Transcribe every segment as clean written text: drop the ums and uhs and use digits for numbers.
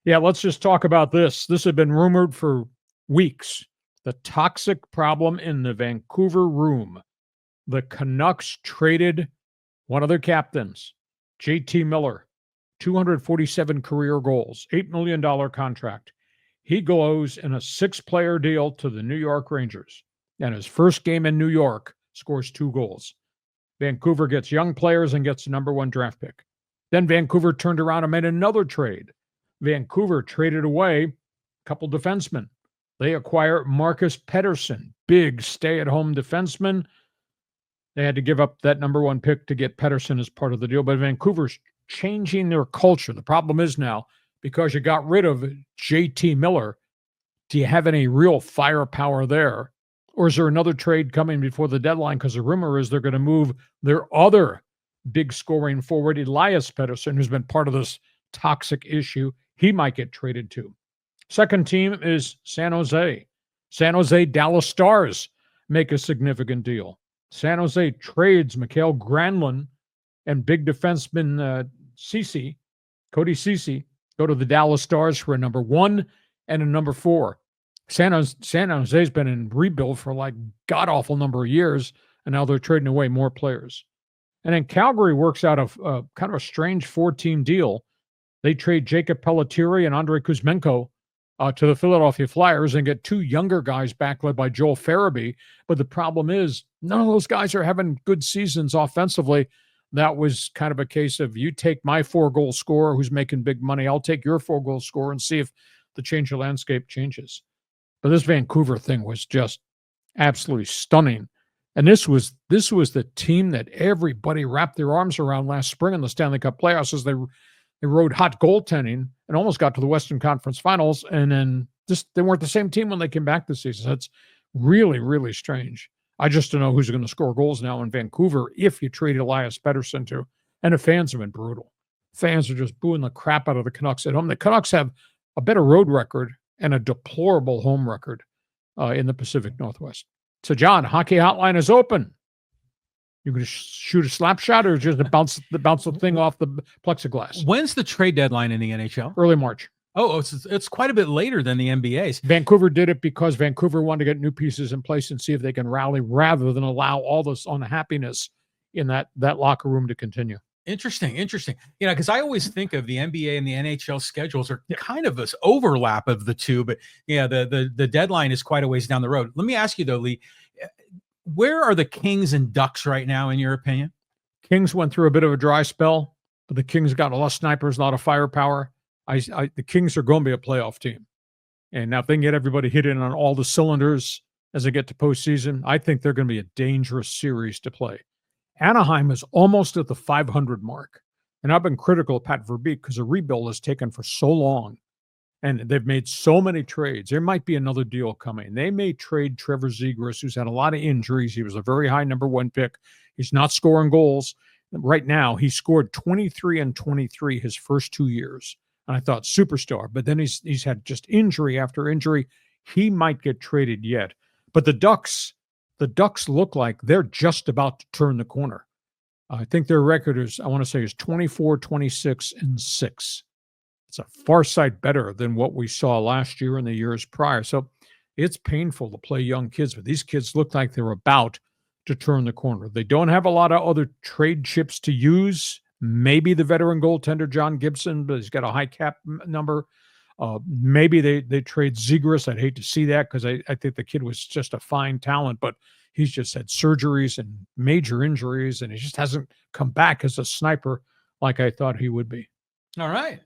Yeah, let's just talk about this. This had been rumored for weeks. The toxic problem in the Vancouver room. The Canucks traded one of their captains, JT Miller, 247 career goals, $8 million contract. He goes in a 6-player deal to the New York Rangers. And his first game in New York scores 2 goals. Vancouver gets young players and gets the number 1 draft pick. Then Vancouver turned around and made another trade. Vancouver traded away a couple defensemen. They acquire Marcus Pettersson, big stay-at-home defenseman. They had to give up that number 1 pick to get Pettersson as part of the deal, but Vancouver's changing their culture. The problem is now, because you got rid of JT Miller, do you have any real firepower there? Or is there another trade coming before the deadline? Because the rumor is they're going to move their other big scoring forward, Elias Pettersson, who's been part of this toxic issue. He might get traded too. Second team is San Jose. San Jose Dallas Stars make a significant deal. San Jose trades Mikael Granlund and big defenseman Cody Ceci, go to the Dallas Stars for a number 1 and a number 4. San Jose's been in rebuild for like god-awful number of years, and now they're trading away more players. And then Calgary works out of kind of a strange 4-team deal. They trade Jacob Pelletier and Andrei Kuzmenko to the Philadelphia Flyers and get 2 younger guys back led by Joel Farabee. But the problem is none of those guys are having good seasons offensively. That was kind of a case of you take my 4-goal scorer who's making big money. I'll take your 4-goal scorer and see if the change of landscape changes. But this Vancouver thing was just absolutely stunning. And this was the team that everybody wrapped their arms around last spring in the Stanley Cup playoffs as they rode hot goaltending and almost got to the Western Conference Finals. And then they weren't the same team when they came back this season. That's really, really strange. I just don't know who's going to score goals now in Vancouver if you trade Elias Pettersson to. And the fans have been brutal. Fans are just booing the crap out of the Canucks at home. The Canucks have a better road record and a deplorable home record in the Pacific Northwest. So, John, Hockey Hotline is open. You going to shoot a slap shot or just bounce the thing off the plexiglass? When's the trade deadline in the NHL? Early March. Oh, it's quite a bit later than the NBA's. Vancouver did it because Vancouver wanted to get new pieces in place and see if they can rally rather than allow all this unhappiness in that locker room to continue. Interesting. Because I always think of the NBA and the NHL schedules are kind of this overlap of the two, but the deadline is quite a ways down the road. Let me ask you though, Lee, where are the Kings and Ducks right now, in your opinion? Kings went through a bit of a dry spell, but the Kings got a lot of snipers, a lot of firepower. The Kings are going to be a playoff team. And now if they can get everybody hitting on all the cylinders as they get to postseason, I think they're going to be a dangerous series to play. Anaheim is almost at the 500 mark. And I've been critical of Pat Verbeek because the rebuild has taken for so long. And they've made so many trades. There might be another deal coming. They may trade Trevor Zegras, who's had a lot of injuries. He was a very high number 1 pick. He's not scoring goals. Right now, he scored 23 and 23 his first 2 years. And I thought superstar. But then he's had just injury after injury. He might get traded yet. But the Ducks look like they're just about to turn the corner. I think their record is 24, 26, and 6. It's a far sight better than what we saw last year and the years prior. So it's painful to play young kids, but these kids look like they're about to turn the corner. They don't have a lot of other trade chips to use. Maybe the veteran goaltender, John Gibson, but he's got a high cap number. Maybe they trade Zegras. I'd hate to see that because I think the kid was just a fine talent, but he's just had surgeries and major injuries, and he just hasn't come back as a sniper like I thought he would be. All right.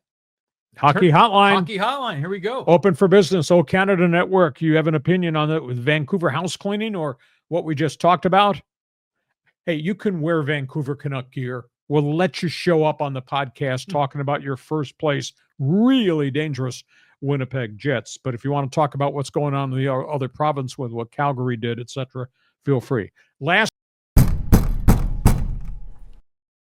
Hockey Hotline. Here we go. Open for business. O Canada Network. You have an opinion on it with Vancouver house cleaning or what we just talked about? Hey, you can wear Vancouver Canuck gear. We'll let you show up on the podcast talking about your first place, really dangerous Winnipeg Jets. But if you want to talk about what's going on in the other province with what Calgary did, etc., feel free. Last